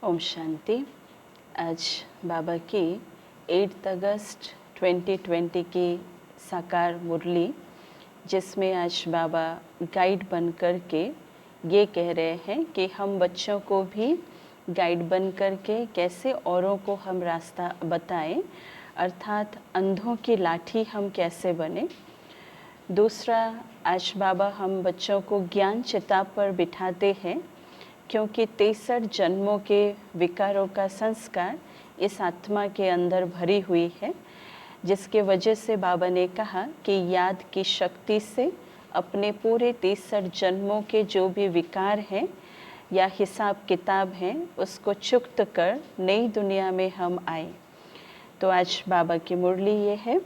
ओम शांति। आज बाबा की 8 अगस्त 2020 की साकार मुरली, जिसमें आज बाबा गाइड बन कर के ये कह रहे हैं कि हम बच्चों को भी गाइड बन कर के कैसे औरों को हम रास्ता बताएं, अर्थात अंधों की लाठी हम कैसे बने। दूसरा, आज बाबा हम बच्चों को ज्ञान चिता पर बिठाते हैं, क्योंकि 63 जन्मों के विकारों का संस्कार इस आत्मा के अंदर भरी हुई है, जिसके वजह से बाबा ने कहा कि याद की शक्ति से अपने पूरे 63 जन्मों के जो भी विकार हैं या हिसाब किताब हैं उसको चुक्त कर नई दुनिया में हम आए। तो आज बाबा की मुरली ये है।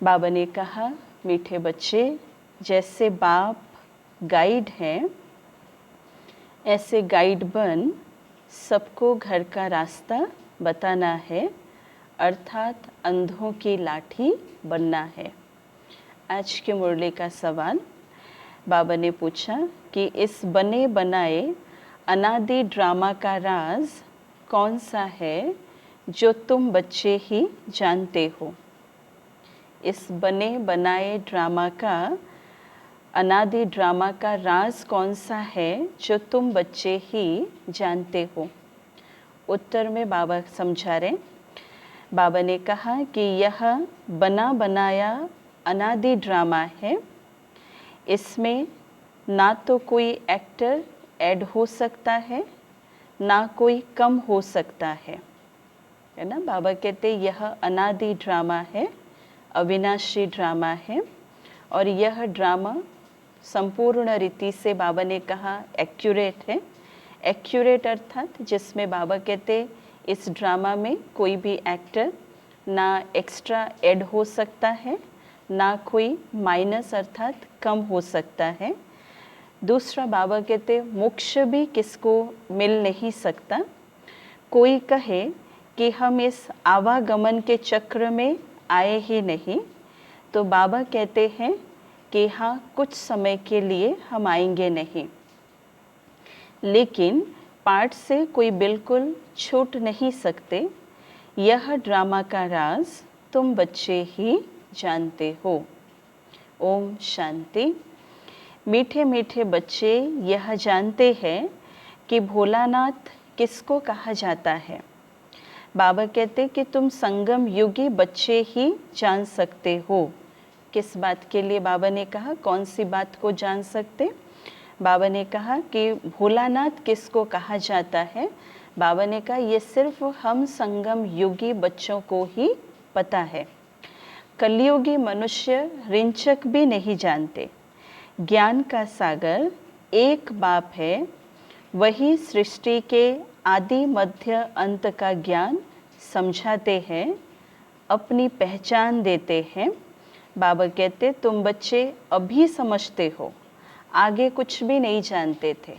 बाबा ने कहा, मीठे बच्चे, जैसे बाप गाइड हैं ऐसे गाइड बन सबको घर का रास्ता बताना है, अर्थात अंधों की लाठी बनना है। आज की मुरली का सवाल बाबा ने पूछा कि इस बने बनाए अनादि ड्रामा का राज कौन सा है जो तुम बच्चे ही जानते हो। इस बने बनाए ड्रामा का अनादि ड्रामा का राज कौन सा है जो तुम बच्चे ही जानते हो। उत्तर में बाबा समझा रहे। बाबा ने कहा कि यह बना बनाया अनादि ड्रामा है, इसमें ना तो कोई एक्टर ऐड हो सकता है ना कोई कम हो सकता है ना। बाबा कहते यह अनादि ड्रामा है, अविनाशी ड्रामा है, और यह ड्रामा संपूर्ण रीति से बाबा ने कहा एक्यूरेट है। एक्यूरेट अर्थात जिसमें बाबा कहते इस ड्रामा में कोई भी एक्टर ना एक्स्ट्रा ऐड हो सकता है ना कोई माइनस अर्थात कम हो सकता है। दूसरा, बाबा कहते मोक्ष भी किसको मिल नहीं सकता। कोई कहे कि हम इस आवागमन के चक्र में आए ही नहीं, तो बाबा कहते हैं कि हाँ, कुछ समय के लिए हम आएंगे नहीं, लेकिन पाठ से कोई बिल्कुल छूट नहीं सकते। यह ड्रामा का राज तुम बच्चे ही जानते हो। ओम शांति। मीठे मीठे बच्चे यह जानते हैं कि भोलानाथ किसको कहा जाता है। बाबा कहते कि तुम संगम युगी बच्चे ही जान सकते हो। किस बात के लिए बाबा ने कहा, कौन सी बात को जान सकते। बाबा ने कहा कि भोलानाथ किसको कहा जाता है। बाबा ने कहा ये सिर्फ हम संगम युगी बच्चों को ही पता है। कलयुगी मनुष्य रिंचक भी नहीं जानते। ज्ञान का सागर एक बाप है, वही सृष्टि के आदि मध्य अंत का ज्ञान समझाते हैं, अपनी पहचान देते हैं। बाबा कहते तुम बच्चे अभी समझते हो, आगे कुछ भी नहीं जानते थे।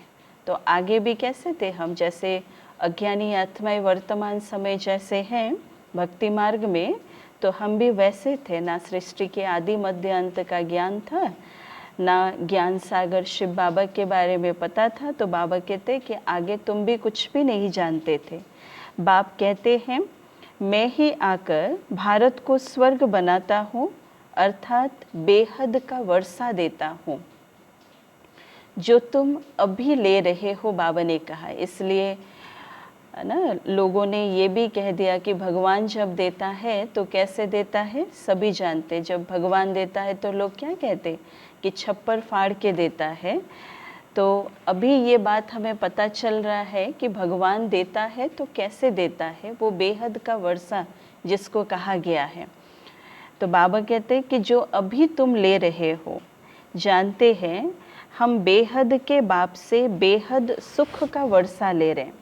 तो आगे भी कैसे थे हम, जैसे अज्ञानी आत्माएं वर्तमान समय जैसे हैं भक्ति मार्ग में, तो हम भी वैसे थे। ना सृष्टि के आदि मध्य अंत का ज्ञान था, ना ज्ञान सागर शिव बाबा के बारे में पता था। तो बाबा कहते कि आगे तुम भी कुछ भी नहीं जानते थे। बाप कहते हैं मैं ही आकर भारत को स्वर्ग बनाता हूँ, अर्थात बेहद का वर्षा देता हूँ, जो तुम अभी ले रहे हो। बाबा ने कहा, इसलिए ना लोगों ने ये भी कह दिया कि भगवान जब देता है तो कैसे देता है, सभी जानते। जब भगवान देता है तो लोग क्या कहते कि छप्पर फाड़ के देता है। तो अभी ये बात हमें पता चल रहा है कि भगवान देता है तो कैसे देता है, वो बेहद का वर्षा जिसको कहा गया है। तो बाबा कहते कि जो अभी तुम ले रहे हो, जानते हैं हम बेहद के बाप से बेहद सुख का वर्षा ले रहे हैं।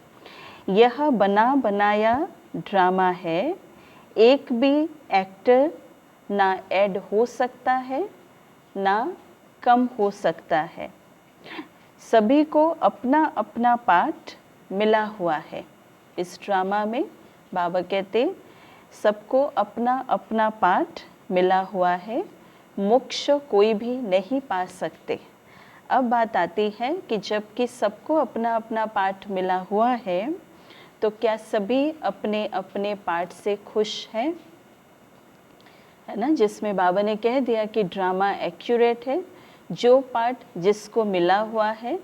यह बना बनाया ड्रामा है, एक भी एक्टर ना ऐड हो सकता है ना कम हो सकता है। सभी को अपना अपना पार्ट मिला हुआ है इस ड्रामा में। बाबा कहते सबको अपना अपना पार्ट मिला हुआ है, मोक्ष कोई भी नहीं पा सकते। अब बात आती है कि जबकि सबको अपना अपना पाठ मिला हुआ है, तो क्या सभी अपने अपने पार्ट से खुश हैं? है ना, जिसमें बाबा ने कह दिया कि ड्रामा एक्यूरेट है, जो पार्ट जिसको मिला हुआ है,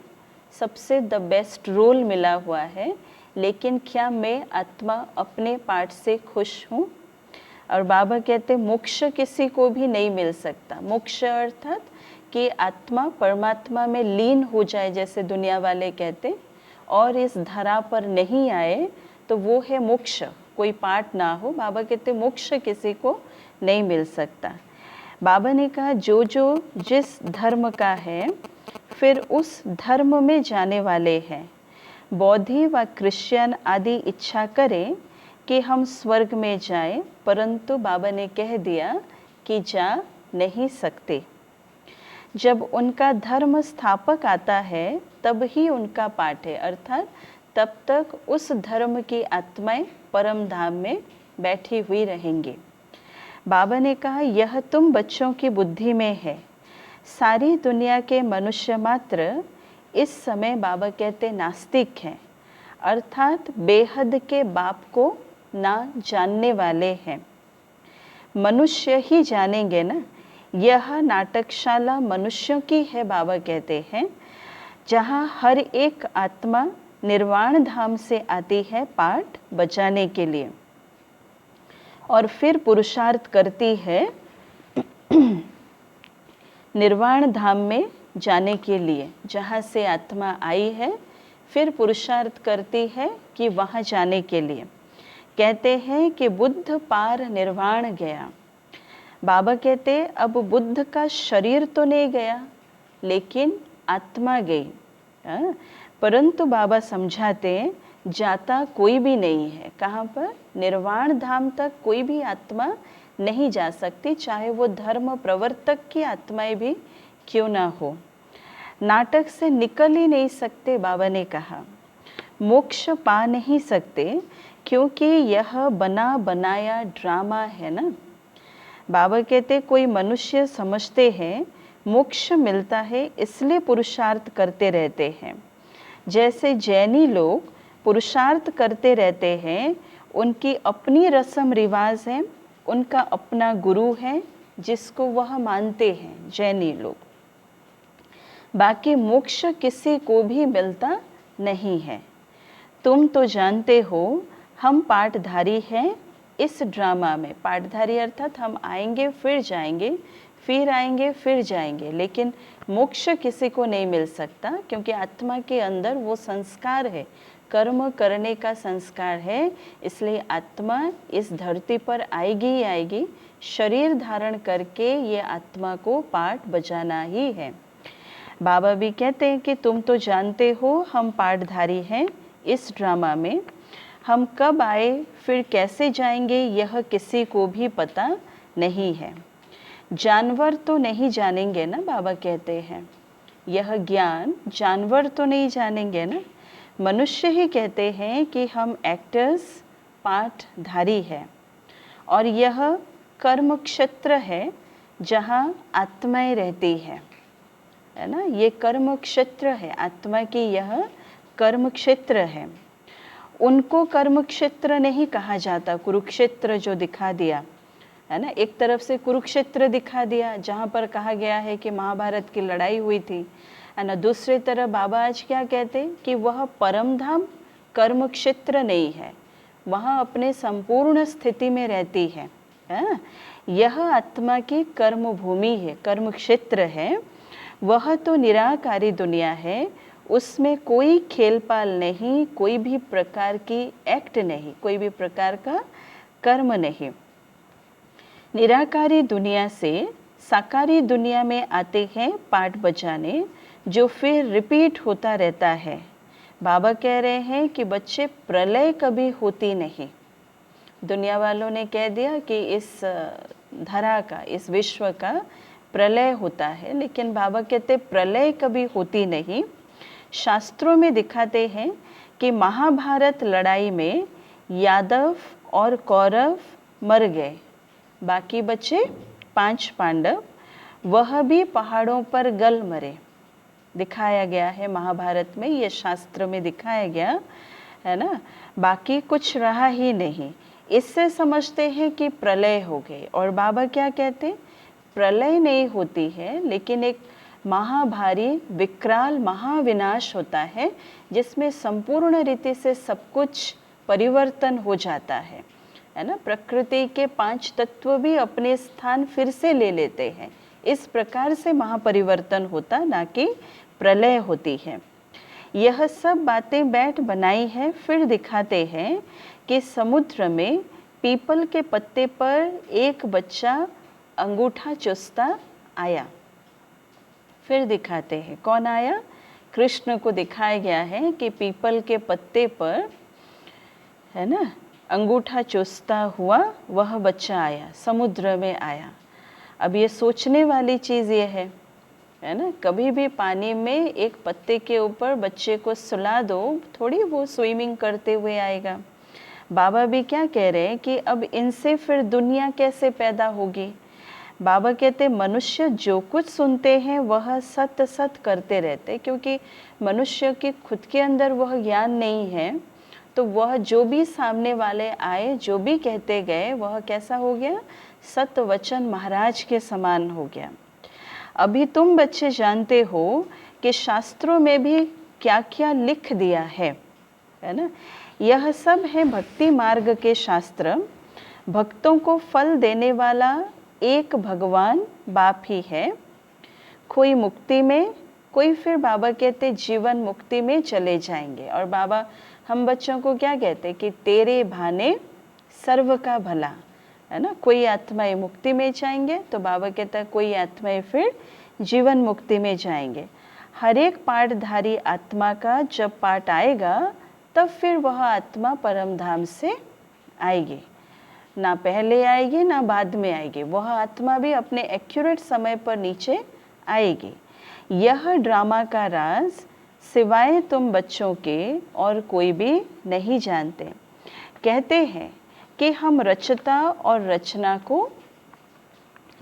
सबसे द बेस्ट रोल मिला हुआ है, लेकिन क्या मैं आत्मा अपने पार्ट से खुश हूँ? और बाबा कहते मोक्ष किसी को भी नहीं मिल सकता। मोक्ष अर्थात कि आत्मा परमात्मा में लीन हो जाए, जैसे दुनिया वाले कहते, और इस धरा पर नहीं आए, तो वो है मोक्ष। कोई पार्ट ना हो, बाबा कहते मोक्ष किसी को नहीं मिल सकता। बाबा ने कहा जो जो जिस धर्म का है, फिर उस धर्म में जाने वाले हैं। बौद्धि व क्रिश्चियन आदि इच्छा करें कि हम स्वर्ग में जाएं, परंतु बाबा ने कह दिया कि जा नहीं सकते। जब उनका धर्म स्थापक आता है तब ही उनका पाठ है, अर्थात तब तक उस धर्म की आत्माएं परम धाम में बैठी हुई रहेंगी। बाबा ने कहा यह तुम बच्चों की बुद्धि में है। सारी दुनिया के मनुष्य मात्र इस समय बाबा कहते नास्तिक हैं, अर्थात बेहद के बाप को ना जानने वाले हैं। मनुष्य ही जानेंगे ना। यह नाटकशाला मनुष्यों की है, बाबा कहते हैं, जहाँ हर एक आत्मा निर्वाण धाम से आती है पाठ बजाने के लिए और फिर पुरुषार्थ करती है निर्वाण धाम में जाने के लिए। जहाँ से आत्मा आई है, फिर पुरुषार्थ करती है कि वहाँ जाने के लिए। कहते हैं कि बुद्ध पार निर्वाण गया। बाबा कहते अब बुद्ध का शरीर तो नहीं गया, लेकिन आत्मा गई। परंतु बाबा समझाते जाता कोई भी नहीं है। कहाँ पर? निर्वाण धाम तक कोई भी आत्मा नहीं जा सकती, चाहे वो धर्म प्रवर्तक की आत्माएं भी क्यों ना हो। नाटक से निकल ही नहीं सकते, बाबा ने कहा। मोक्ष पा नहीं सकते, क्योंकि यह बना बनाया ड्रामा है ना। बाबा कहते कोई मनुष्य समझते हैं मोक्ष मिलता है, इसलिए पुरुषार्थ करते रहते हैं। जैसे जैनी लोग पुरुषार्थ करते रहते हैं, उनकी अपनी रस्म रिवाज है, उनका अपना गुरु है जिसको वह मानते हैं, जैनी लोग। बाकी मोक्ष किसी को भी मिलता नहीं है। तुम तो जानते हो हम पाठधारी हैं इस ड्रामा में। पाठधारी अर्थात हम आएंगे फिर जाएंगे, फिर आएंगे फिर जाएंगे, लेकिन मोक्ष किसी को नहीं मिल सकता, क्योंकि आत्मा के अंदर वो संस्कार है, कर्म करने का संस्कार है। इसलिए आत्मा इस धरती पर आएगी ही आएगी, शरीर धारण करके ये आत्मा को पाठ बजाना ही है। बाबा भी कहते हैं कि तुम तो जानते हो हम पाठधारी हैं इस ड्रामा में। हम कब आए फिर कैसे जाएंगे यह किसी को भी पता नहीं है। जानवर तो नहीं जानेंगे ना, बाबा कहते हैं। यह ज्ञान जानवर तो नहीं जानेंगे ना। मनुष्य ही कहते हैं कि हम एक्टर्स, पाठधारी हैं, और यह कर्म क्षेत्र है जहाँ आत्माएं रहती है ना। ये कर्म क्षेत्र है, आत्मा की यह कर्म क्षेत्र है। उनको कर्म क्षेत्र नहीं कहा जाता। कुरुक्षेत्र जो दिखा दिया है ना, एक तरफ से कुरुक्षेत्र दिखा दिया जहाँ पर कहा गया है कि महाभारत की लड़ाई हुई थी, है ना। दूसरी तरफ बाबा आज क्या कहते हैं कि वह परम धाम कर्म क्षेत्र नहीं है, वहाँ अपने संपूर्ण स्थिति में रहती है। यह आत्मा की कर्म भूमि है, कर्म क्षेत्र है। वह तो निराकारी दुनिया है, उसमें कोई खेलपाल नहीं, कोई भी प्रकार की एक्ट नहीं, कोई भी प्रकार का कर्म नहीं। निराकारी दुनिया से साकारी दुनिया में आते हैं पाठ बजाने, जो फिर रिपीट होता रहता है। बाबा कह रहे हैं कि बच्चे प्रलय कभी होती नहीं। दुनिया वालों ने कह दिया कि इस धरा का, इस विश्व का प्रलय होता है, लेकिन बाबा कहते प्रलय कभी होती नहीं। शास्त्रों में दिखाते हैं कि महाभारत लड़ाई में यादव और कौरव मर गए, बाकी बचे 5 पांडव, वह भी पहाड़ों पर गल मरे। दिखाया गया है महाभारत में, ये शास्त्र में दिखाया गया है ना, बाकी कुछ रहा ही नहीं। इससे समझते हैं कि प्रलय हो गई। और बाबा क्या कहते, प्रलय नहीं होती है, लेकिन एक महाभारी विकराल महाविनाश होता है जिसमें संपूर्ण रीति से सब कुछ परिवर्तन हो जाता है ना। प्रकृति के 5 तत्व भी अपने स्थान फिर से ले लेते हैं। इस प्रकार से महापरिवर्तन होता, ना कि प्रलय होती है। यह सब बातें बैठ बनाई है, फिर दिखाते हैं कि समुद्र में पीपल के पत्ते पर एक बच्चा अंगूठा चूसता आया। फिर दिखाते हैं कौन आया, कृष्ण को दिखाया गया है कि पीपल के पत्ते पर, है ना, अंगूठा चूसता हुआ वह बच्चा आया, समुद्र में आया। अब ये सोचने वाली चीज़ ये है ना, कभी भी पानी में एक पत्ते के ऊपर बच्चे को सुला दो, थोड़ी वो स्विमिंग करते हुए आएगा। बाबा भी क्या कह रहे हैं कि अब इनसे फिर दुनिया कैसे पैदा होगी। बाबा कहते मनुष्य जो कुछ सुनते हैं वह सत सत करते रहते, क्योंकि मनुष्य के खुद के अंदर वह ज्ञान नहीं है, तो वह जो भी सामने वाले आए, जो भी कहते गए, वह कैसा हो गया, सत वचन महाराज के समान हो गया। अभी तुम बच्चे जानते हो कि शास्त्रों में भी क्या क्या लिख दिया है ना। यह सब है भक्ति मार्ग के शास्त्र। भक्तों को फल देने वाला एक भगवान बाप ही है। कोई मुक्ति में, कोई फिर बाबा कहते जीवन मुक्ति में चले जाएंगे। और बाबा हम बच्चों को क्या कहते कि तेरे भाने सर्व का भला, है ना। कोई आत्माएं मुक्ति में जाएंगे, तो बाबा कहता है कोई आत्माएं फिर जीवन मुक्ति में जाएंगे। हर एक पाठधारी आत्मा का जब पाठ आएगा तब फिर वह आत्मा परम धाम से आएगी, ना पहले आएगी ना बाद में आएगी। वह आत्मा भी अपने एक्यूरेट समय पर नीचे आएगी। यह ड्रामा का राज सिवाय तुम बच्चों के और कोई भी नहीं जानते। कहते हैं कि हम रचता और रचना को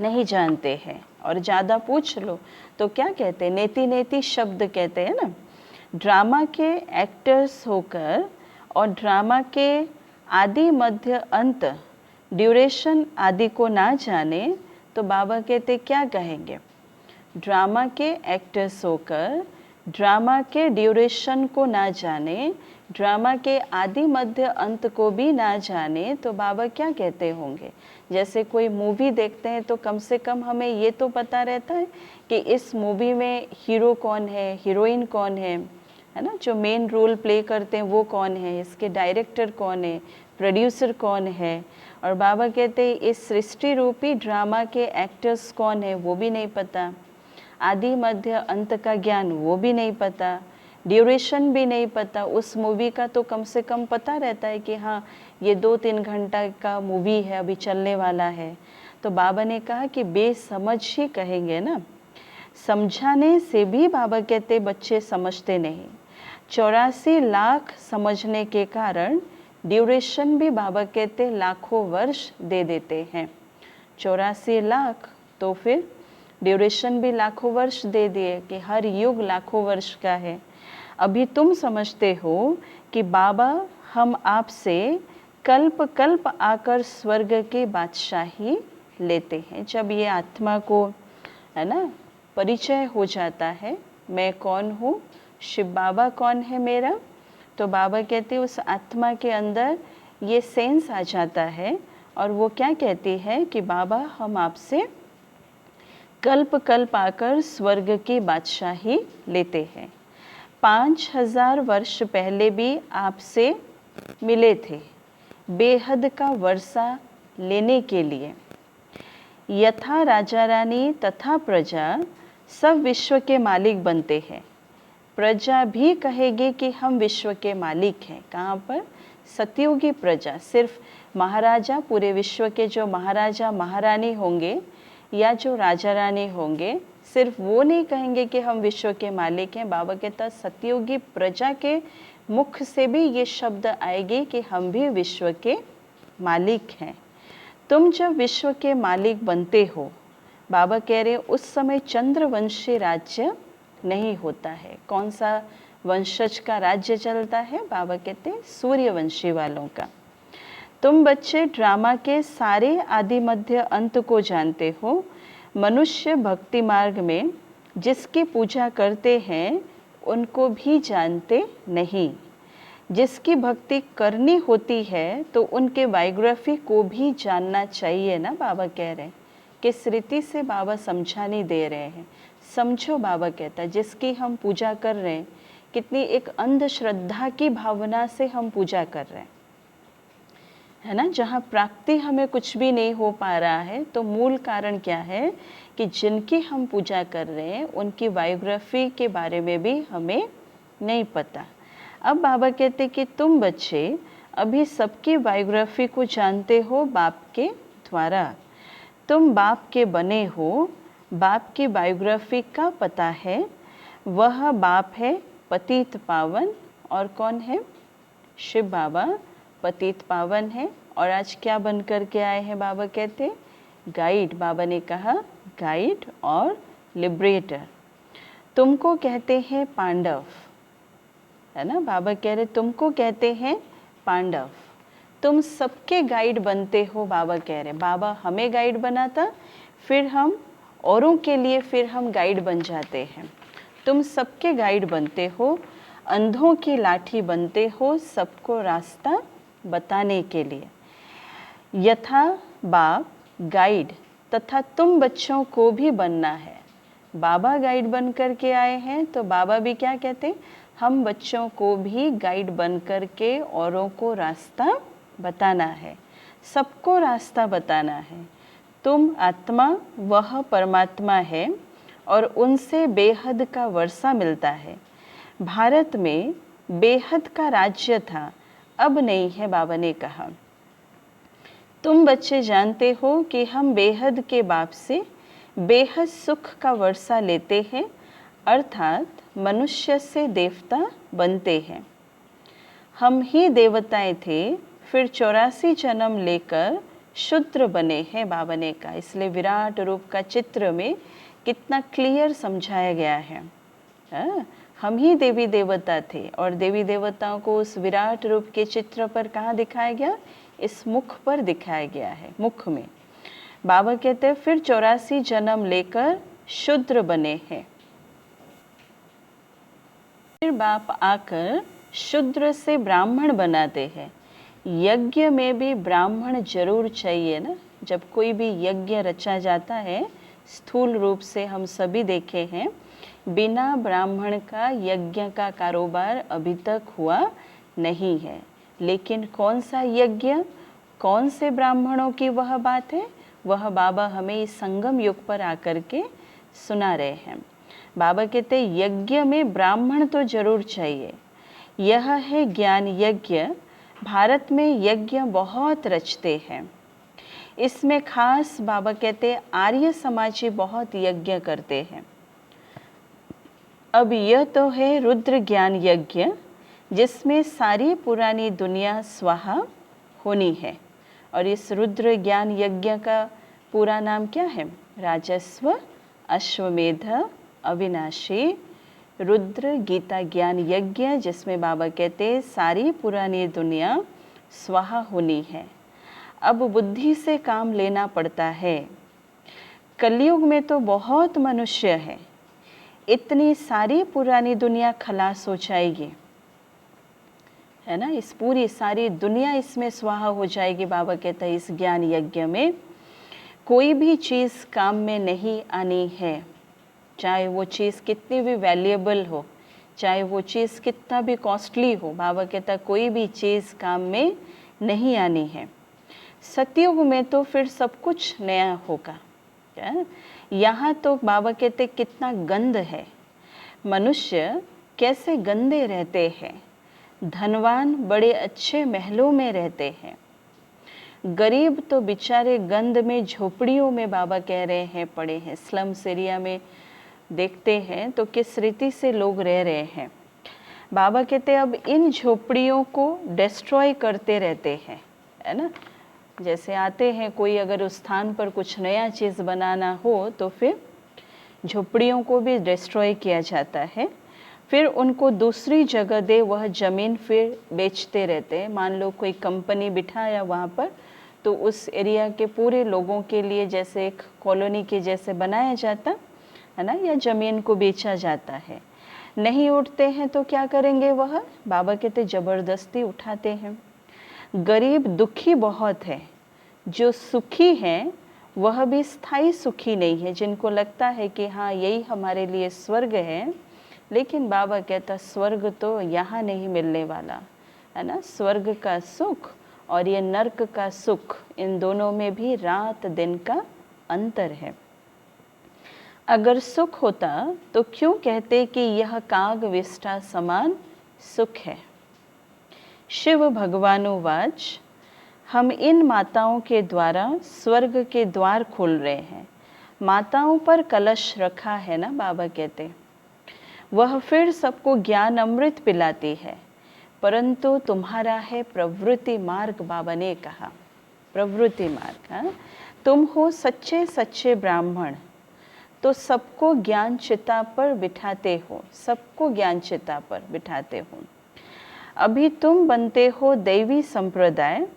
नहीं जानते हैं, और ज़्यादा पूछ लो तो क्या कहते हैं, नेति नेति शब्द कहते हैं ना। ड्रामा के एक्टर्स होकर और ड्रामा के आदि मध्य अंत ड्यूरेशन आदि को ना जाने तो बाबा कहते क्या कहेंगे, ड्रामा के एक्टर्स होकर ड्रामा के ड्यूरेशन को ना जाने, ड्रामा के आदि मध्य अंत को भी ना जाने तो बाबा क्या कहते होंगे। जैसे कोई मूवी देखते हैं तो कम से कम हमें ये तो पता रहता है कि इस मूवी में हीरो कौन है, हीरोइन कौन है ना, जो मेन रोल प्ले करते हैं वो कौन है, इसके डायरेक्टर कौन है, प्रोड्यूसर कौन है। और बाबा कहते हैं इस सृष्टि रूपी ड्रामा के एक्टर्स कौन है वो भी नहीं पता, आदि मध्य अंत का ज्ञान वो भी नहीं पता, ड्यूरेशन भी नहीं पता। उस मूवी का तो कम से कम पता रहता है कि हाँ ये 2-3 घंटा का मूवी है, अभी चलने वाला है। तो बाबा ने कहा कि बेसमझ ही कहेंगे ना। समझाने से भी बाबा कहते बच्चे समझते नहीं। 84 लाख समझने के कारण ड्यूरेशन भी बाबा कहते लाखों वर्ष दे देते हैं। 84 लाख तो फिर ड्यूरेशन भी लाखों वर्ष दे दिए कि हर युग लाखों वर्ष का है। अभी तुम समझते हो कि बाबा हम आपसे कल्प कल्प आकर स्वर्ग की बादशाही लेते हैं। जब ये आत्मा को, है ना, परिचय हो जाता है मैं कौन हूँ, शिव बाबा कौन है मेरा, तो बाबा कहते उस आत्मा के अंदर ये सेंस आ जाता है और वो क्या कहती है कि बाबा हम आपसे कल्प कल्प आकर स्वर्ग की बादशाही लेते हैं। 5000 वर्ष पहले भी आपसे मिले थे बेहद का वर्षा लेने के लिए। यथा राजा रानी तथा प्रजा सब विश्व के मालिक बनते हैं, प्रजा भी कहेगी कि हम विश्व के मालिक हैं। कहाँ पर? सतयुगी प्रजा, सिर्फ महाराजा, पूरे विश्व के जो महाराजा महारानी होंगे या जो राजा रानी होंगे, सिर्फ वो नहीं कहेंगे कि हम विश्व के मालिक हैं। बाबा कहता सतयुगी प्रजा के मुख से भी ये शब्द आएगी कि हम भी विश्व के मालिक हैं। तुम जब विश्व के मालिक बनते हो, बाबा कह रहे उस समय चंद्रवंशी राज्य नहीं होता है। कौन सा वंशज का राज्य चलता है? बाबा कहते हैं सूर्यवंशी वालों का। तुम बच्चे ड्रामा के सारे आदि मध्य अंत को जानते हो। मनुष्य भक्ति मार्ग में जिसकी पूजा करते हैं उनको भी जानते नहीं। जिसकी भक्ति करनी होती है तो उनके बायोग्राफी को भी जानना चाहिए ना। बाबा कह रहे हैं, किस रीति से बाबा समझाने दे रहे हैं। समझो, बाबा कहता है जिसकी हम पूजा कर रहे हैं, कितनी एक अंधश्रद्धा की भावना से हम पूजा कर रहे हैं, है ना। जहाँ प्राप्ति हमें कुछ भी नहीं हो पा रहा है, तो मूल कारण क्या है कि जिनकी हम पूजा कर रहे हैं उनकी बायोग्राफी के बारे में भी हमें नहीं पता। अब बाबा कहते कि तुम बच्चे अभी सबकी बायोग्राफी को जानते हो बाप के द्वारा। तुम बाप के बने हो, बाप की बायोग्राफी का पता है। वह बाप है पतित पावन, और कौन है? शिव बाबा पतित पावन है। और आज क्या बन कर के आए हैं? बाबा कहते गाइड। बाबा ने कहा गाइड और लिबरेटर। तुमको कहते हैं पांडव, है ना। बाबा कह रहे तुमको कहते हैं पांडव, तुम सबके गाइड बनते हो। बाबा कह रहे बाबा हमें गाइड बनाता, फिर हम औरों के लिए फिर हम गाइड बन जाते हैं। तुम सबके गाइड बनते हो, अंधों की लाठी बनते हो सबको रास्ता बताने के लिए। यथा बाप गाइड तथा तुम बच्चों को भी बनना है। बाबा गाइड बन कर के आए हैं, तो बाबा भी क्या कहते, हम बच्चों को भी गाइड बन कर के औरों को रास्ता बताना है, सबको रास्ता बताना है। तुम आत्मा, वह परमात्मा है और उनसे बेहद का वर्षा मिलता है। भारत में बेहद का राज्य था, अब नहीं है। बाबा ने कहा तुम बच्चे जानते हो कि हम बेहद के बाप से बेहद सुख का वर्षा लेते हैं, अर्थात मनुष्य से देवता बनते हैं। हम ही देवताएं थे, फिर 84 जन्म लेकर शूद्र बने हैं। बाबा ने कहा, इसलिए विराट रूप का चित्र में कितना क्लियर समझाया गया है। हम ही देवी देवता थे और देवी देवताओं को उस विराट रूप के चित्र पर कहाँ दिखाया गया? इस मुख पर दिखाया गया है, मुख में। बाबा कहते हैं फिर 84 जन्म लेकर शूद्र बने हैं। फिर बाप आकर शूद्र से ब्राह्मण बनाते हैं। यज्ञ में भी ब्राह्मण जरूर चाहिए ना। जब कोई भी यज्ञ रचा जाता है, स्थूल रूप से हम सभी देखे हैं, बिना ब्राह्मण का यज्ञ का कारोबार अभी तक हुआ नहीं है। लेकिन कौन सा यज्ञ, कौन से ब्राह्मणों की वह बात है, वह बाबा हमें इस संगम युग पर आकर के सुना रहे हैं। बाबा कहते हैं यज्ञ में ब्राह्मण तो जरूर चाहिए। यह है ज्ञान यज्ञ। भारत में यज्ञ बहुत रचते हैं। इसमें खास बाबा कहते हैं आर्य समाजी बहुत यज्ञ करते हैं। अब यह तो है रुद्र ज्ञान यज्ञ, जिसमें सारी पुरानी दुनिया स्वाहा होनी है। और इस रुद्र ज्ञान यज्ञ का पूरा नाम क्या है? राजस्व अश्वमेध अविनाशी रुद्र गीता ज्ञान यज्ञ, जिसमें बाबा कहते हैं सारी पुरानी दुनिया स्वाहा होनी है। अब बुद्धि से काम लेना पड़ता है। कलयुग में तो बहुत मनुष्य है, इतनी सारी पुरानी दुनिया खलास हो जाएगी, है ना। इस पूरी सारी दुनिया इसमें स्वाहा हो जाएगी। बाबा कहता है इस ज्ञान यज्ञ में कोई भी चीज़ काम में नहीं आनी है, चाहे वो चीज़ कितनी भी वैल्यूएबल हो, चाहे वो चीज़ कितना भी कॉस्टली हो। बाबा कहता है कोई भी चीज़ काम में नहीं आनी है। सतयुग में तो फिर सब कुछ नया होगा। यहाँ तो बाबा कहते कितना गंद है, मनुष्य कैसे गंदे रहते हैं। धनवान बड़े अच्छे महलों में रहते हैं, गरीब तो बेचारे गंद में झोपड़ियों में बाबा कह रहे हैं पड़े हैं। स्लम्स एरिया में देखते हैं तो किस रीति से लोग रह रहे हैं। बाबा कहते हैं अब इन झोपड़ियों को डिस्ट्रॉय करते रहते हैं, है ना। जैसे आते हैं कोई अगर उस स्थान पर कुछ नया चीज़ बनाना हो तो फिर झोपड़ियों को भी डिस्ट्रॉय किया जाता है। फिर उनको दूसरी जगह दे, वह ज़मीन फिर बेचते रहते हैं। मान लो कोई कंपनी बिठाया वहाँ पर, तो उस एरिया के पूरे लोगों के लिए जैसे एक कॉलोनी के जैसे बनाया जाता है ना, या ज़मीन को बेचा जाता है। नहीं उठते हैं तो क्या करेंगे, वह बाबा कहते ज़बरदस्ती उठाते हैं। गरीब दुखी बहुत है, जो सुखी हैं वह भी स्थायी सुखी नहीं है, जिनको लगता है कि हाँ यही हमारे लिए स्वर्ग है। लेकिन बाबा कहता स्वर्ग तो यहाँ नहीं मिलने वाला है ना। स्वर्ग का सुख और ये नर्क का सुख, इन दोनों में भी रात दिन का अंतर है। अगर सुख होता तो क्यों कहते कि यह काग विष्ठा समान सुख है। शिव भगवानुवाच, हम इन माताओं के द्वारा स्वर्ग के द्वार खोल रहे हैं। माताओं पर कलश रखा है ना, बाबा कहते वह फिर सबको ज्ञान अमृत पिलाती है, परंतु तुम्हारा है प्रवृत्ति मार्ग। बाबा ने कहा प्रवृत्ति मार्ग, हाँ? तुम हो सच्चे सच्चे ब्राह्मण, तो सबको ज्ञान चिता पर बिठाते हो, सबको ज्ञान चिता पर बिठाते हो। अभी तुम बनते हो दैवी संप्रदाय,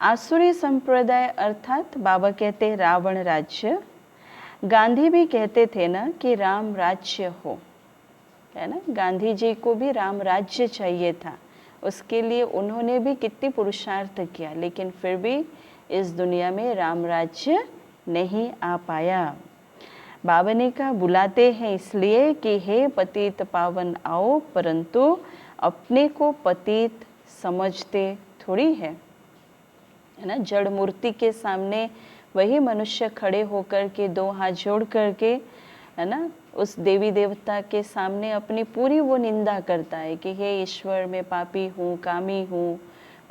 आसुरी संप्रदाय अर्थात बाबा कहते रावण राज्य। गांधी भी कहते थे ना कि राम राज्य हो, है ना। गांधी जी को भी राम राज्य चाहिए था, उसके लिए उन्होंने भी कितनी पुरुषार्थ किया, लेकिन फिर भी इस दुनिया में राम राज्य नहीं आ पाया। बाबा ने कहा बुलाते हैं इसलिए कि हे पतित पावन आओ, परंतु अपने को पतित समझते थोड़ी है ना। जड़ मूर्ति के सामने वही मनुष्य खड़े होकर के दो हाथ जोड़ करके, है ना, उस देवी देवता के सामने अपनी पूरी वो निंदा करता है कि हे ईश्वर, मैं पापी हूँ, कामी हूँ,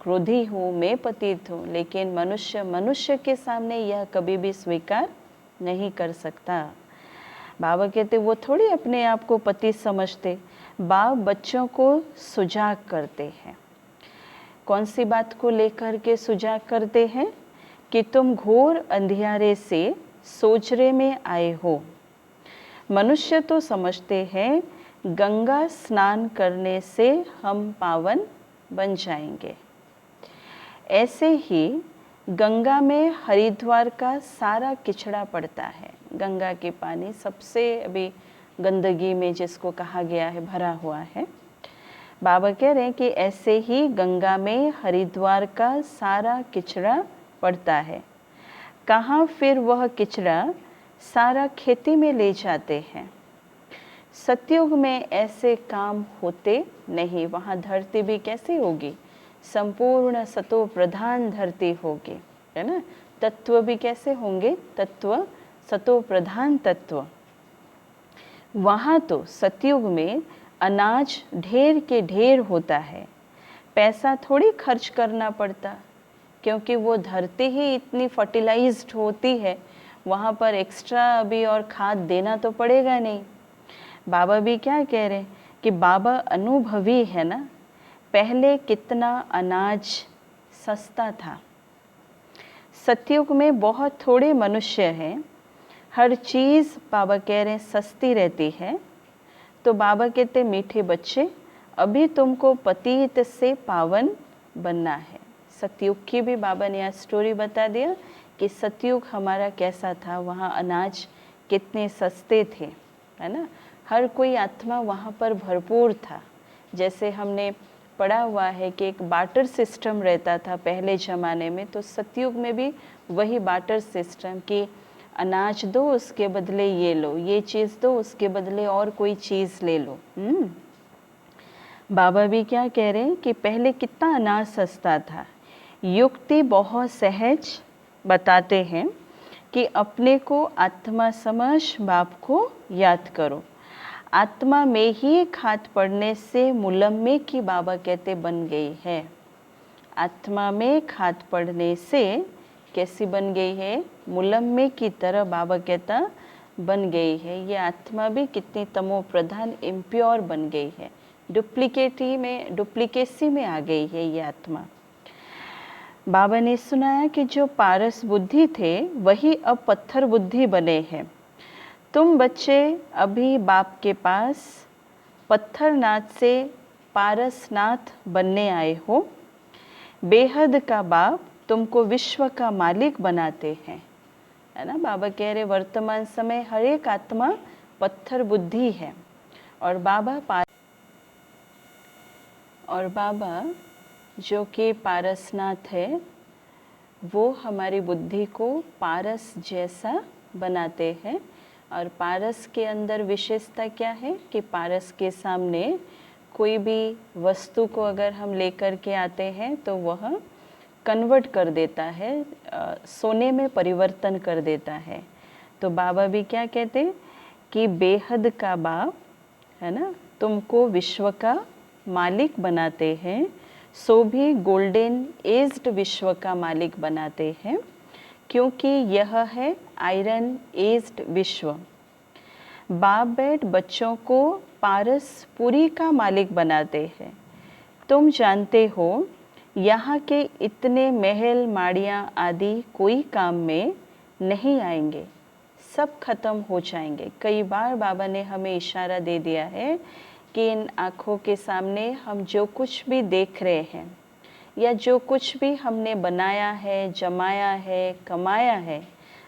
क्रोधी हूँ, मैं पतित हूँ। लेकिन मनुष्य के सामने यह कभी भी स्वीकार नहीं कर सकता। बाबा कहते वो थोड़ी अपने आप को पतित समझते। बाप बच्चों को सुजाग करते हैं। कौन सी बात को लेकर के सुजाग करते हैं कि तुम घोर अंधियारे से सोचरे में आए हो। मनुष्य तो समझते हैं गंगा स्नान करने से हम पावन बन जाएंगे। ऐसे ही गंगा में हरिद्वार का सारा किचड़ा पड़ता है। गंगा के पानी सबसे अभी गंदगी में जिसको कहा गया है भरा हुआ है। बाबा कह रहे हैं कि ऐसे ही गंगा में हरिद्वार का सारा किचड़ा पड़ता है। कहाँ फिर वह किचड़ा सारा खेती में ले जाते हैं। सतयुग में ऐसे काम होते नहीं। वहाँ धरती भी कैसी होगी, संपूर्ण सतो प्रधान धरती होगी, है ना। तत्व भी कैसे होंगे, तत्व सतो प्रधान तत्व। वहाँ तो सतयुग में अनाज ढेर के ढेर होता है, पैसा थोड़ी खर्च करना पड़ता, क्योंकि वो धरती ही इतनी फर्टिलाइज्ड होती है। वहाँ पर एक्स्ट्रा अभी और खाद देना तो पड़ेगा नहीं। बाबा भी क्या कह रहे हैं कि बाबा अनुभवी है ना। पहले कितना अनाज सस्ता था। सतयुग में बहुत थोड़े मनुष्य हैं, हर चीज़ बाबा कह रहे हैं सस्ती रहती है। तो बाबा कहते मीठे बच्चे, अभी तुमको पतित से पावन बनना है। सतयुग की भी बाबा ने आज स्टोरी बता दिया कि सतयुग हमारा कैसा था, वहाँ अनाज कितने सस्ते थे, है ना। हर कोई आत्मा वहाँ पर भरपूर था। जैसे हमने पढ़ा हुआ है कि एक बाटर सिस्टम रहता था पहले ज़माने में, तो सतयुग में भी वही बाटर सिस्टम कि अनाज दो उसके बदले ये लो, ये चीज़ दो उसके बदले और कोई चीज़ ले लो। बाबा भी क्या कह रहे हैं कि पहले कितना अनाज सस्ता था। युक्ति बहुत सहज बताते हैं कि अपने को आत्मा समझ बाप को याद करो। आत्मा में ही खाद पड़ने से मुलम्मे की बाबा कहते बन गई है। आत्मा में खाद पड़ने से कैसी बन गई है, मुलम्मे की तरह बाबा कहता बन गई है। ये आत्मा भी कितनी तमो प्रधान इम्प्योर बन गई है, डुप्लीकेसी में आ गई है ये आत्मा। बाबा ने सुनाया कि जो पारस बुद्धि थे वही अब पत्थर बुद्धि बने हैं। तुम बच्चे अभी बाप के पास पत्थरनाथ से पारसनाथ बनने आए हो। बेहद का बाप तुमको विश्व का मालिक बनाते हैं, है ना। बाबा कह रहे वर्तमान समय हर एक आत्मा पत्थर बुद्धि है और बाबा जो कि पारसनाथ है वो हमारी बुद्धि को पारस जैसा बनाते हैं। और पारस के अंदर विशेषता क्या है कि पारस के सामने कोई भी वस्तु को अगर हम लेकर के आते हैं तो वह कन्वर्ट कर देता है, सोने में परिवर्तन कर देता है। तो बाबा भी क्या कहते कि बेहद का बाप, है ना, तुमको विश्व का मालिक बनाते हैं, सो भी गोल्डन एज्ड विश्व का मालिक बनाते हैं, क्योंकि यह है आयरन एज्ड विश्व। बाप बेट बच्चों को पारस पुरी का मालिक बनाते हैं। तुम जानते हो यहाँ के इतने महल माड़ियाँ आदि कोई काम में नहीं आएंगे, सब खत्म हो जाएंगे। कई बार बाबा ने हमें इशारा दे दिया है कि इन आँखों के सामने हम जो कुछ भी देख रहे हैं या जो कुछ भी हमने बनाया है, जमाया है, कमाया है,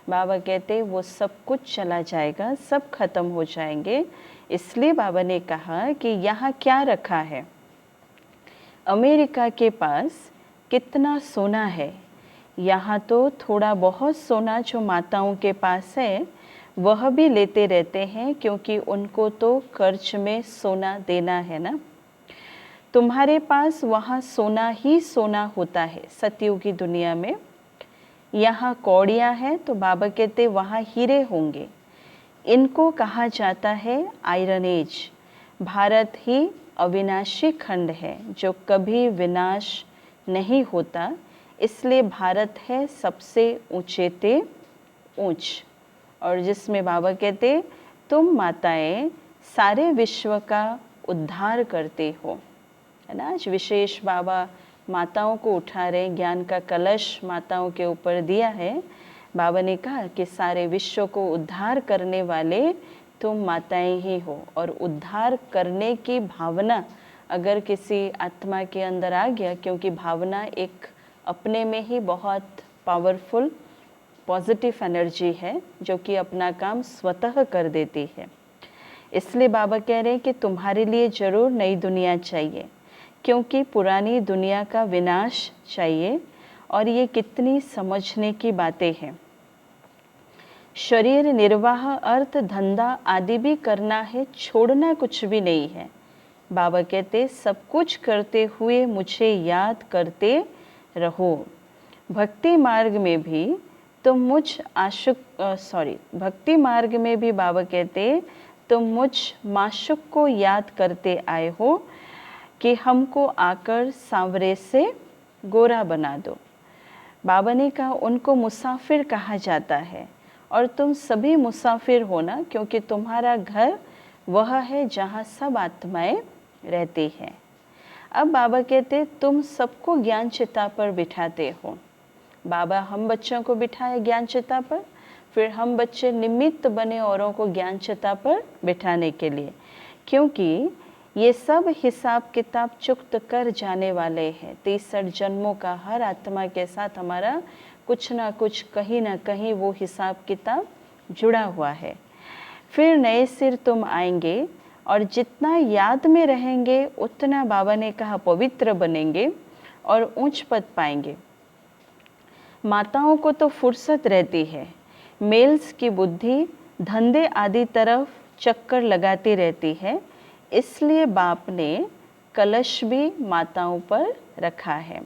बाबा कहते वो सब कुछ चला जाएगा, सब खत्म हो जाएंगे। इसलिए बाबा ने कहा कि यहाँ क्या रखा है। अमेरिका के पास कितना सोना है, यहाँ तो थोड़ा बहुत सोना जो माताओं के पास है वह भी लेते रहते हैं, क्योंकि उनको तो कर्ज में सोना देना है ना। तुम्हारे पास वहाँ सोना ही सोना होता है सतयुगी दुनिया में। यहाँ कौड़ियाँ हैं तो बाबा कहते वहाँ हीरे होंगे। इनको कहा जाता है आयरन एज। भारत ही अविनाशी खंड है जो कभी विनाश नहीं होता, इसलिए भारत है सबसे ऊंचेते ऊंच। और जिसमें बाबा कहते तुम माताएं सारे विश्व का उद्धार करते हो, है ना। आज विशेष बाबा माताओं को उठा रहे, ज्ञान का कलश माताओं के ऊपर दिया है। बाबा ने कहा कि सारे विश्व को उद्धार करने वाले तुम माताएं ही हो। और उद्धार करने की भावना अगर किसी आत्मा के अंदर आ गया, क्योंकि भावना एक अपने में ही बहुत पावरफुल पॉजिटिव एनर्जी है जो कि अपना काम स्वतः कर देती है। इसलिए बाबा कह रहे हैं कि तुम्हारे लिए ज़रूर नई दुनिया चाहिए, क्योंकि पुरानी दुनिया का विनाश चाहिए। और ये कितनी समझने की बातें हैं। शरीर निर्वाह, अर्थ, धंधा आदि भी करना है, छोड़ना कुछ भी नहीं है। बाबा कहते सब कुछ करते हुए मुझे याद करते रहो। भक्ति मार्ग में भी तुम भक्ति मार्ग में भी बाबा कहते तुम मुझ माशुक को याद करते आए हो कि हमको आकर सांवरे से गोरा बना दो। बाबा ने कहा उनको मुसाफिर कहा जाता है और तुम सभी मुसाफिर हो ना, क्योंकि तुम्हारा घर वह है जहाँ सब आत्माएं रहती हैं। अब बाबा कहते तुम सबको ज्ञान चिता पर बिठाते हो। बाबा हम बच्चों को बिठाए ज्ञान चिता पर, फिर हम बच्चे निमित्त बने औरों को ज्ञान चिता पर बिठाने के लिए, क्योंकि ये सब हिसाब किताब चुक्त कर जाने वाले हैं। 63 जन्मों का हर आत्मा के साथ हमारा कुछ ना कुछ कहीं ना कहीं वो हिसाब किताब जुड़ा हुआ है। फिर नए सिर तुम आएंगे और जितना याद में रहेंगे उतना बाबा ने कहा पवित्र बनेंगे और ऊंच पद पाएंगे। माताओं को तो फुर्सत रहती है, मेल्स की बुद्धि धंधे आदि तरफ चक्कर लगाती रहती है, इसलिए बाप ने कलश भी माताओं पर रखा है।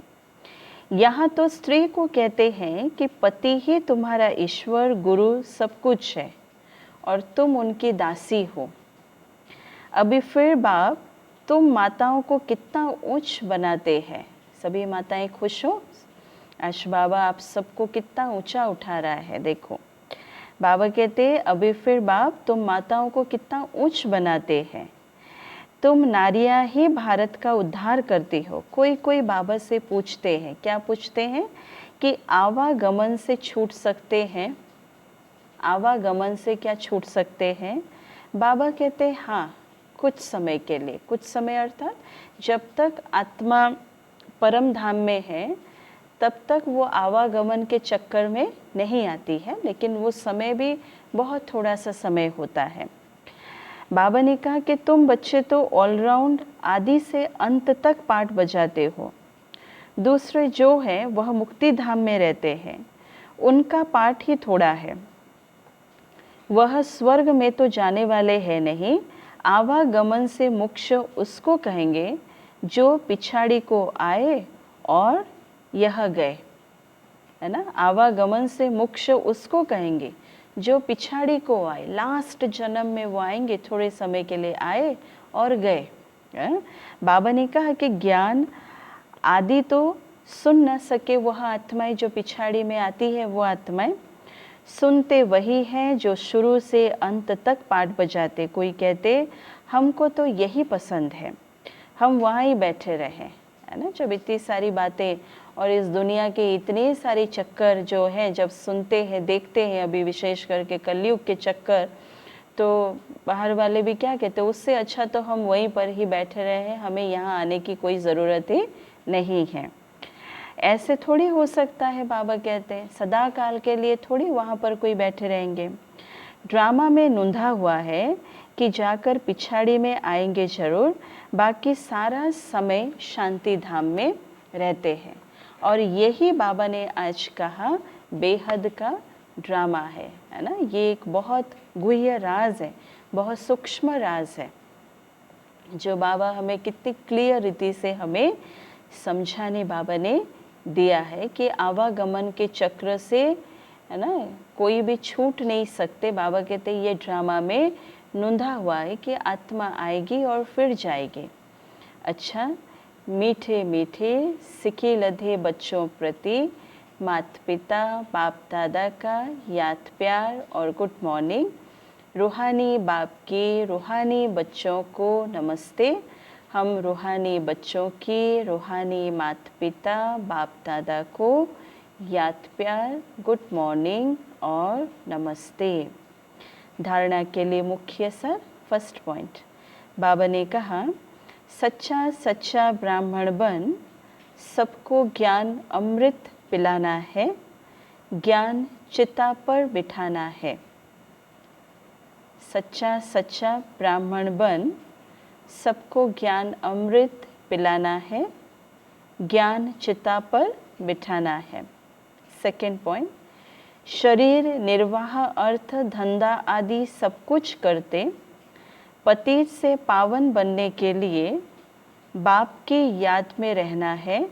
यहाँ तो स्त्री को कहते हैं कि पति ही तुम्हारा ईश्वर, गुरु सब कुछ है और तुम उनकी दासी हो। अभी फिर बाप तुम माताओं को कितना ऊंच बनाते हैं। सभी माताएं खुश हो। आज बाबा आप सबको कितना ऊंचा उठा रहा है। देखो बाबा कहते अभी फिर बाप तुम माताओं को कितना ऊंच बनाते हैं। तुम नारियां ही भारत का उद्धार करती हो। कोई कोई बाबा से पूछते हैं, क्या पूछते हैं कि आवागमन से छूट सकते हैं, आवागमन से क्या छूट सकते हैं। बाबा कहते हाँ, कुछ समय के लिए, कुछ समय अर्थात जब तक आत्मा परम धाम में है तब तक वो आवागमन के चक्कर में नहीं आती है, लेकिन वो समय भी बहुत थोड़ा सा समय होता है। बाबा ने कहा कि तुम बच्चे तो ऑलराउंड आदि से अंत तक पाठ बजाते हो, दूसरे जो हैं वह मुक्ति धाम में रहते हैं, उनका पाठ ही थोड़ा है, वह स्वर्ग में तो जाने वाले हैं नहीं। आवागमन से मोक्ष उसको कहेंगे जो पिछाड़ी को आए और यह गए, है ना। आवागमन से मोक्ष उसको कहेंगे जो पिछाड़ी को आए, लास्ट जन्म में वो आएंगे, थोड़े समय के लिए आए और गए। बाबा ने कहा कि ज्ञान आदि तो सुन न सके वह आत्माएं जो पिछाड़ी में आती है, वो आत्माएं सुनते वही हैं जो शुरू से अंत तक पाठ बजाते। कोई कहते हमको तो यही पसंद है, हम वहाँ ही बैठे रहें, है ना। जब इतनी सारी बातें और इस दुनिया के इतने सारे चक्कर जो हैं जब सुनते हैं देखते हैं, अभी विशेष करके कलयुग के चक्कर, तो बाहर वाले भी क्या कहते हैं, उससे अच्छा तो हम वहीं पर ही बैठे रहे हैं, हमें यहाँ आने की कोई ज़रूरत ही नहीं है। ऐसे थोड़ी हो सकता है, बाबा कहते हैं सदा काल के लिए थोड़ी वहाँ पर कोई बैठे रहेंगे। ड्रामा में नूंधा हुआ है कि जाकर पिछाड़ी में आएंगे जरूर, बाकी सारा समय शांति धाम में रहते हैं। और यही बाबा ने आज कहा बेहद का ड्रामा है ना। ये एक बहुत गुह्य राज है, बहुत सूक्ष्म राज है, जो बाबा हमें कितनी क्लियर रीति से हमें समझाने बाबा ने दिया है कि आवागमन के चक्र से, है ना, कोई भी छूट नहीं सकते। बाबा कहते ये ड्रामा में नूंधा हुआ है कि आत्मा आएगी और फिर जाएगी। अच्छा, मीठे मीठे सिके लधे बच्चों प्रति माता पिता बाप दादा का याद प्यार और गुड मॉर्निंग। रूहानी बाप के रूहानी बच्चों को नमस्ते। हम रूहानी बच्चों की रूहानी माता पिता बाप दादा को याद प्यार, गुड मॉर्निंग और नमस्ते। धारणा के लिए मुख्य सर, फर्स्ट पॉइंट, बाबा ने कहा सच्चा सच्चा ब्राह्मण बन सबको ज्ञान अमृत पिलाना है, ज्ञान चिता पर बिठाना है। सच्चा सच्चा ब्राह्मण बन सबको ज्ञान अमृत पिलाना है, ज्ञान चिता पर बिठाना है। सेकंड पॉइंट, शरीर निर्वाह अर्थ धंधा आदि सब कुछ करते पतित से पावन बनने के लिए बाप की याद में रहना है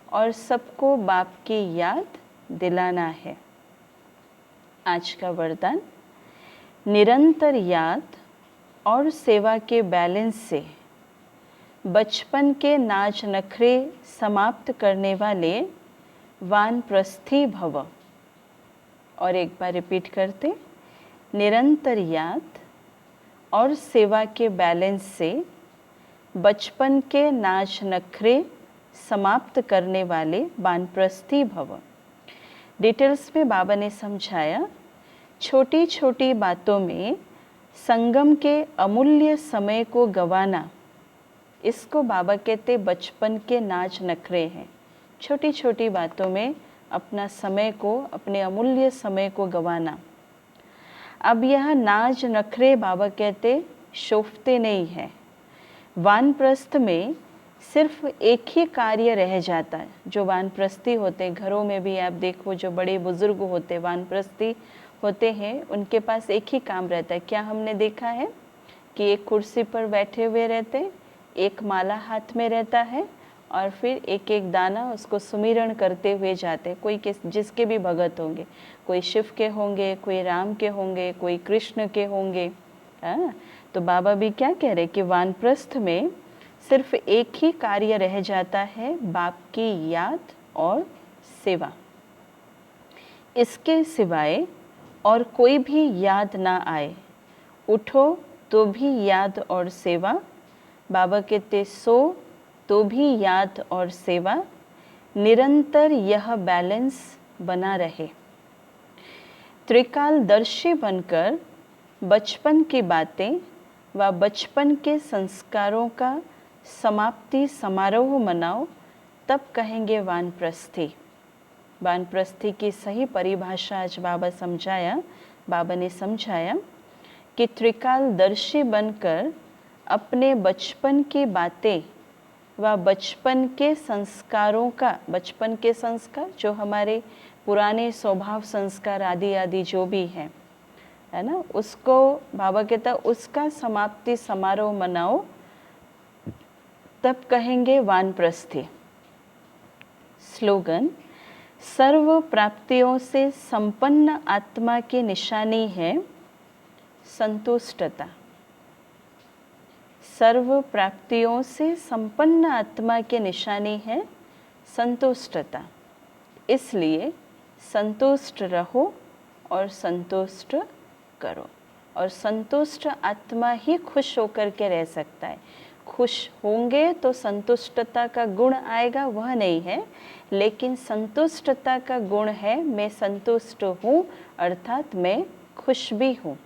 और सबको बाप की याद दिलाना है। आज का वरदान, निरंतर याद और सेवा के बैलेंस से बचपन के नाच नखरे समाप्त करने वाले वानप्रस्थी भव। और एक बार रिपीट करते, निरंतर याद और सेवा के बैलेंस से बचपन के नाच नखरे समाप्त करने वाले वानप्रस्थी भव। डिटेल्स में बाबा ने समझाया, छोटी छोटी बातों में संगम के अमूल्य समय को गंवाना, इसको बाबा कहते बचपन के नाच नखरे हैं। छोटी छोटी बातों में अपना समय को, अपने अमूल्य समय को गंवाना। अब यह नाच नखरे बाबा कहते शोभते नहीं है। वानप्रस्थ में सिर्फ एक ही कार्य रह जाता है। जो वानप्रस्थी होते, घरों में भी आप देखो जो बड़े बुजुर्ग होते वानप्रस्थी होते हैं, उनके पास एक ही काम रहता है। क्या हमने देखा है कि एक कुर्सी पर बैठे हुए रहते, एक माला हाथ में रहता है और फिर एक एक दाना उसको सुमिरण करते हुए जाते। कोई जिसके भी भगत होंगे, कोई शिव के होंगे, कोई राम के होंगे, कोई कृष्ण के होंगे। तो बाबा भी क्या कह रहे कि वानप्रस्थ में सिर्फ एक ही कार्य रह जाता है, बाप की याद और सेवा। इसके सिवाय और कोई भी याद ना आए, उठो तो भी याद और सेवा, बाबा कहते सो तो भी याद और सेवा, निरंतर यह बैलेंस बना रहे। त्रिकालदर्शी बनकर बचपन की बातें व बचपन के संस्कारों का समाप्ति समारोह मनाओ, तब कहेंगे वानप्रस्थी। वानप्रस्थी की सही परिभाषा आज बाबा ने समझाया कि त्रिकालदर्शी बनकर अपने बचपन की बातें व बचपन के संस्कारों का, बचपन के संस्कार जो हमारे पुराने स्वभाव संस्कार आदि जो भी है ना, उसको बाबा कहता उसका समाप्ति समारोह मनाओ, तब कहेंगे वानप्रस्थी। स्लोगन: सर्व प्राप्तियों से संपन्न आत्मा की निशानी है संतुष्टता। सर्व प्राप्तियों से संपन्न आत्मा की निशानी है संतुष्टता। इसलिए संतुष्ट रहो और संतुष्ट करो। और संतुष्ट आत्मा ही खुश होकर के रह सकता है। खुश होंगे तो संतुष्टता का गुण आएगा, वह नहीं है, लेकिन संतुष्टता का गुण है मैं संतुष्ट हूँ, अर्थात मैं खुश भी हूँ।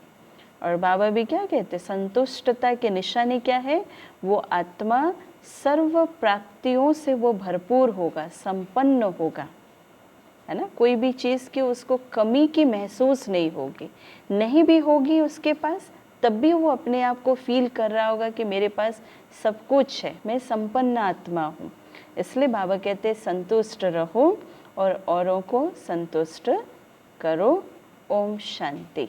और बाबा भी क्या कहते, संतुष्टता की निशानी क्या है? वो आत्मा सर्व प्राप्तियों से वो भरपूर होगा, संपन्न होगा, है ना। कोई भी चीज़ की उसको कमी की महसूस नहीं होगी, नहीं भी होगी उसके पास, तब भी वो अपने आप को फील कर रहा होगा कि मेरे पास सब कुछ है, मैं संपन्न आत्मा हूँ। इसलिए बाबा कहते संतुष्ट रहो और औरों को संतुष्ट करो। ओम शांति।